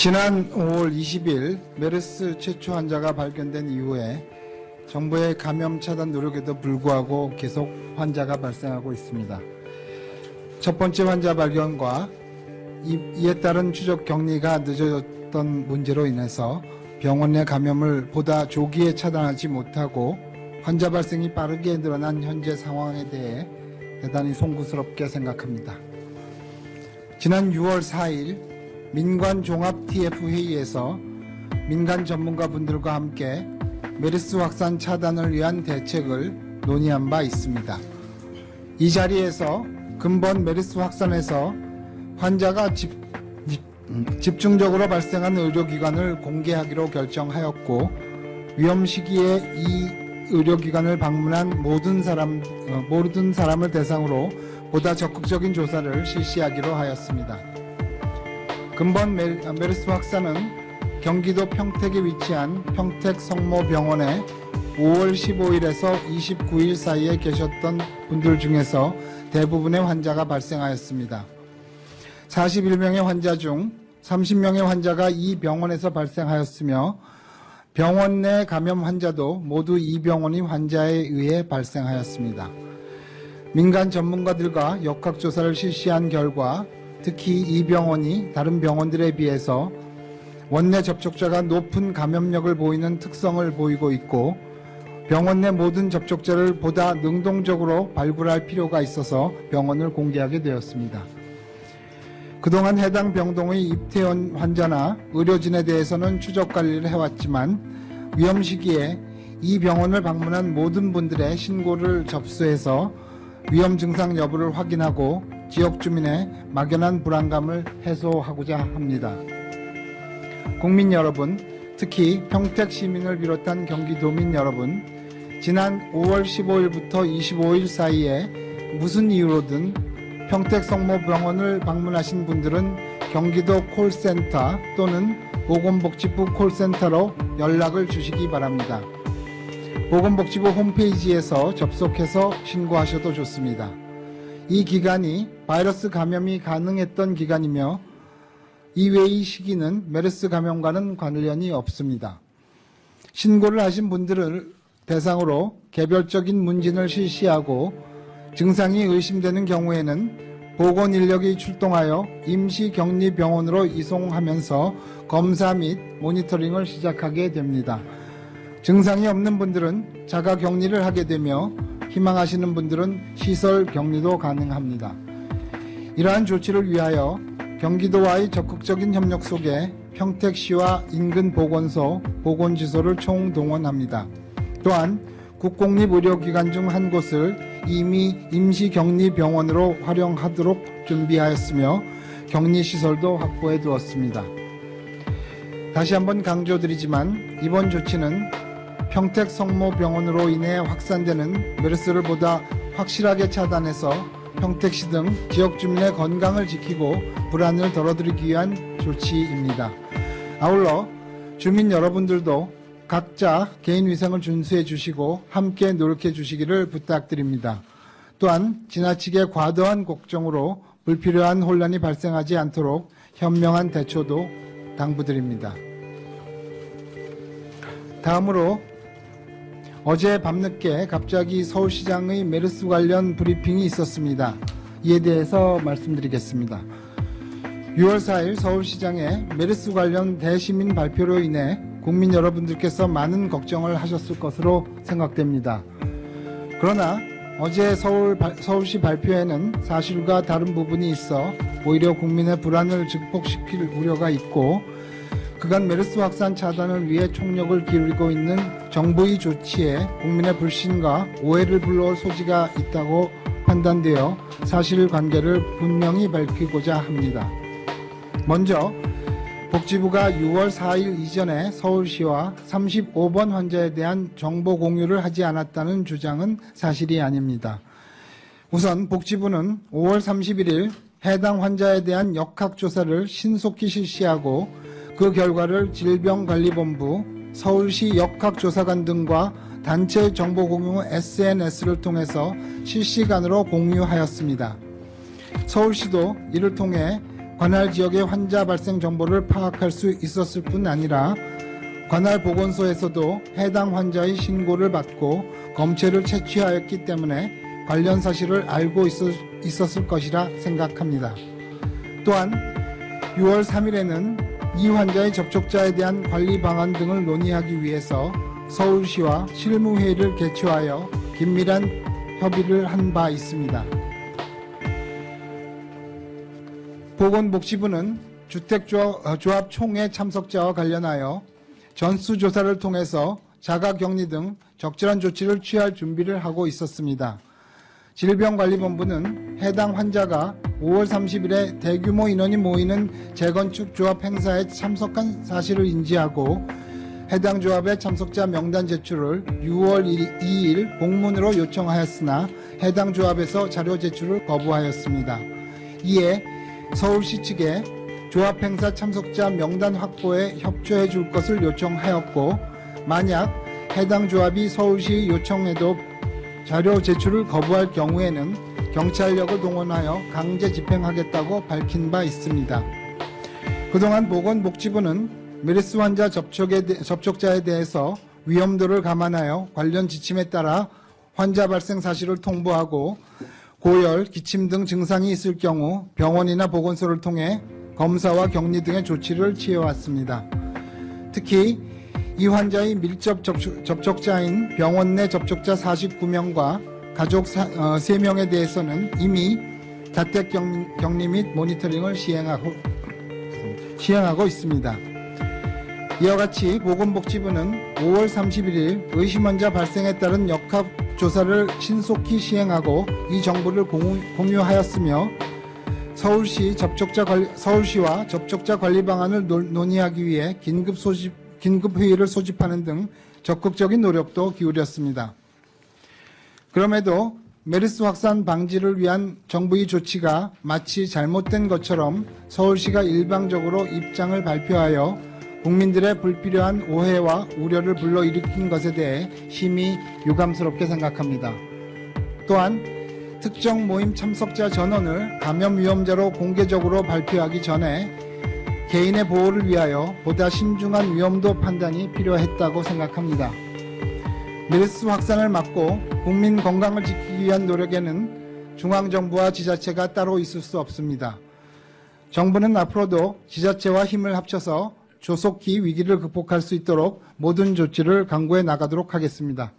지난 5월 20일 메르스 최초 환자가 발견된 이후에 정부의 감염 차단 노력에도 불구하고 계속 환자가 발생하고 있습니다. 첫 번째 환자 발견과 이에 따른 추적 격리가 늦어졌던 문제로 인해서 병원 내 감염을 보다 조기에 차단하지 못하고 환자 발생이 빠르게 늘어난 현재 상황에 대해 대단히 송구스럽게 생각합니다. 지난 6월 4일 민관 종합 TF 회의에서 민간 전문가분들과 함께 메르스 확산 차단을 위한 대책을 논의한 바 있습니다. 이 자리에서 근본 메르스 확산에서 환자가 집중적으로 발생한 의료기관을 공개하기로 결정하였고, 위험 시기에 이 의료기관을 방문한 모든 사람을 대상으로 보다 적극적인 조사를 실시하기로 하였습니다. 근본 메르스 확산은 경기도 평택에 위치한 평택성모병원에 5월 15일에서 29일 사이에 계셨던 분들 중에서 대부분의 환자가 발생하였습니다. 41명의 환자 중 30명의 환자가 이 병원에서 발생하였으며, 병원 내 감염 환자도 모두 이 병원이 환자에 의해 발생하였습니다. 민간 전문가들과 역학조사를 실시한 결과 특히 이 병원이 다른 병원들에 비해서 원내 접촉자가 높은 감염력을 보이는 특성을 보이고 있고, 병원 내 모든 접촉자를 보다 능동적으로 발굴할 필요가 있어서 병원을 공개하게 되었습니다. 그동안 해당 병동의 입퇴원 환자나 의료진에 대해서는 추적 관리를 해왔지만, 위험 시기에 이 병원을 방문한 모든 분들의 신고를 접수해서 위험 증상 여부를 확인하고 지역 주민의 막연한 불안감을 해소하고자 합니다. 국민 여러분, 특히 평택 시민을 비롯한 경기도민 여러분, 지난 5월 15일부터 25일 사이에 무슨 이유로든 평택성모병원을 방문하신 분들은 경기도 콜센터 또는 보건복지부 콜센터로 연락을 주시기 바랍니다. 보건복지부 홈페이지에서 접속해서 신고하셔도 좋습니다. 이 기간이 바이러스 감염이 가능했던 기간이며 이외의 시기는 메르스 감염과는 관련이 없습니다. 신고를 하신 분들을 대상으로 개별적인 문진을 실시하고 증상이 의심되는 경우에는 보건인력이 출동하여 임시격리병원으로 이송하면서 검사 및 모니터링을 시작하게 됩니다. 증상이 없는 분들은 자가격리를 하게 되며 희망하시는 분들은 시설 격리도 가능합니다. 이러한 조치를 위하여 경기도와의 적극적인 협력 속에 평택시와 인근 보건소, 보건지소를 총동원합니다. 또한 국공립의료기관 중 한 곳을 이미 임시격리병원으로 활용하도록 준비하였으며 격리시설도 확보해 두었습니다. 다시 한번 강조드리지만 이번 조치는 평택성모병원으로 인해 확산되는 메르스를 보다 확실하게 차단해서 평택시 등 지역 주민의 건강을 지키고 불안을 덜어드리기 위한 조치입니다. 아울러 주민 여러분들도 각자 개인위생을 준수해 주시고 함께 노력해 주시기를 부탁드립니다. 또한 지나치게 과도한 걱정으로 불필요한 혼란이 발생하지 않도록 현명한 대처도 당부드립니다. 다음으로 어제 밤늦게 갑자기 서울시장의 메르스 관련 브리핑이 있었습니다. 이에 대해서 말씀드리겠습니다. 6월 4일 서울시장의 메르스 관련 대시민 발표로 인해 국민 여러분들께서 많은 걱정을 하셨을 것으로 생각됩니다. 그러나 어제 서울시 발표에는 사실과 다른 부분이 있어 오히려 국민의 불안을 증폭시킬 우려가 있고, 그간 메르스 확산 차단을 위해 총력을 기울이고 있는 정부의 조치에 국민의 불신과 오해를 불러올 소지가 있다고 판단되어 사실관계를 분명히 밝히고자 합니다. 먼저 복지부가 6월 4일 이전에 서울시와 35번 환자에 대한 정보 공유를 하지 않았다는 주장은 사실이 아닙니다. 우선 복지부는 5월 31일 해당 환자에 대한 역학조사를 신속히 실시하고 그 결과를 질병관리본부, 서울시 역학조사관 등과 단체 정보공유 SNS를 통해서 실시간으로 공유하였습니다. 서울시도 이를 통해 관할 지역의 환자 발생 정보를 파악할 수 있었을 뿐 아니라 관할 보건소에서도 해당 환자의 신고를 받고 검체를 채취하였기 때문에 관련 사실을 알고 있었을 것이라 생각합니다. 또한 6월 3일에는 이 환자의 접촉자에 대한 관리 방안 등을 논의하기 위해서 서울시와 실무회의를 개최하여 긴밀한 협의를 한 바 있습니다. 보건복지부는 주택조합 총회 참석자와 관련하여 전수조사를 통해서 자가격리 등 적절한 조치를 취할 준비를 하고 있었습니다. 질병관리본부는 해당 환자가 5월 30일에 대규모 인원이 모이는 재건축 조합 행사에 참석한 사실을 인지하고 해당 조합의 참석자 명단 제출을 6월 2일 공문으로 요청하였으나 해당 조합에서 자료 제출을 거부하였습니다. 이에 서울시 측에 조합 행사 참석자 명단 확보에 협조해 줄 것을 요청하였고, 만약 해당 조합이 서울시 요청에도 자료 제출을 거부할 경우에는 경찰력을 동원하여 강제 집행하겠다고 밝힌 바 있습니다. 그동안 보건복지부는 메르스 환자 접촉자에 대해서 위험도를 감안하여 관련 지침에 따라 환자 발생 사실을 통보하고 고열, 기침 등 증상이 있을 경우 병원이나 보건소를 통해 검사와 격리 등의 조치를 취해왔습니다. 특히 이 환자의 밀접 접촉자인 병원 내 접촉자 49명과 가족 3명에 대해서는 이미 자택 격리 및 모니터링을 시행하고 있습니다. 이와 같이 보건복지부는 5월 31일 의심 환자 발생에 따른 역학조사를 신속히 시행하고 이 정보를 공유하였으며 서울시와 접촉자 관리 방안을 논의하기 위해 긴급 회의를 소집하는 등 적극적인 노력도 기울였습니다. 그럼에도 메르스 확산 방지를 위한 정부의 조치가 마치 잘못된 것처럼 서울시가 일방적으로 입장을 발표하여 국민들의 불필요한 오해와 우려를 불러일으킨 것에 대해 심히 유감스럽게 생각합니다. 또한 특정 모임 참석자 전원을 감염 위험자로 공개적으로 발표하기 전에 개인의 보호를 위하여 보다 신중한 위험도 판단이 필요했다고 생각합니다. 메르스 확산을 막고 국민 건강을 지키기 위한 노력에는 중앙정부와 지자체가 따로 있을 수 없습니다. 정부는 앞으로도 지자체와 힘을 합쳐서 조속히 위기를 극복할 수 있도록 모든 조치를 강구해 나가도록 하겠습니다.